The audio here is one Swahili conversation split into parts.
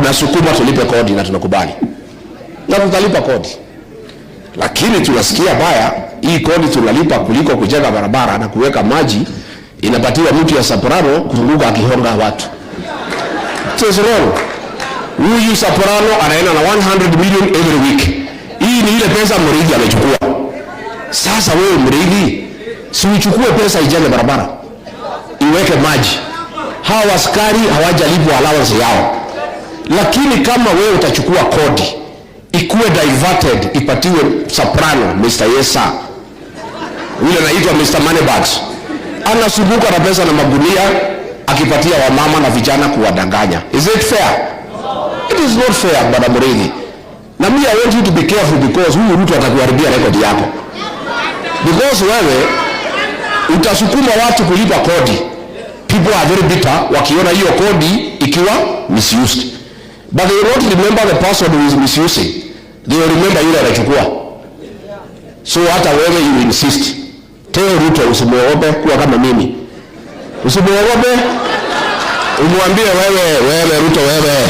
unasukuma tulipe kodi na tunakubali. Na tutalipa kodi. Lakini tunasikia baya, hii kodi tunalipa kuliko kujenga barabara na kuweka maji inapatiwa mtu ya Soprano kuzunguka akihonga watu. It is wrong. Huyu Soprano anaenda na 100 million every week. Hii ni ile pesa Muriithi amechukua. Sasa wewe Muriithi, si uchukue pesa ijenge barabara, iweke maji. Hawa askari hawajalipwa allowance yao. Lakini kama wewe utachukua kodi, ikuwe diverted, ipatiwe Soprano, Mr. Yesa, yule anaitwa Mr. Moneybags, anasumbuka na pesa na magunia akipatia wamama na vijana kuwadanganya. Is it fair? It is not fair, Bwana Muriithi. Na mimi I want you to be careful because huyu mtu atakuharibia record yako. Because wewe utasukuma watu kulipa kodi. People are very bitter wakiona hiyo kodi ikiwa misused. But they won't remember the person who is misusing. They will remember yule anachukua. So hata wewe you insist. Tell Ruto usimuogope kuwa kama mimi. Usimuogope. Umwambie wewe Ruto wewe.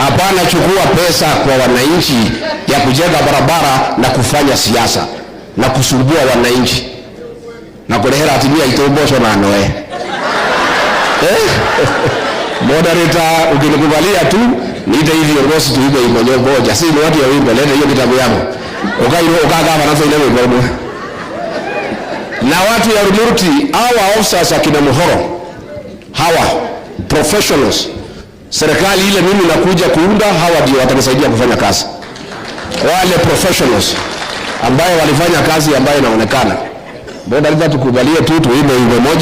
Hapana, chukua pesa kwa wananchi ya kujenga barabara na kufanya siasa na kusumbua wananchi. Na kulehera atimia itobosho na noe. Moderator ukinikubalia tu niite hivi viongozi tuibe imonyo moja. Si ni watu ya wimbo leta hiyo kitabu yangu. Ukaga nafasi ile wimbo. Na watu ya Rumuruti hawa officers akina Muhoro, hawa professionals, serikali ile mimi nakuja kuunda, hawa ndio watanisaidia kufanya kazi. Wale professionals ambaye walifanya kazi ambayo inaonekana. Mbona tukubalie tu tuibe wimbo moja.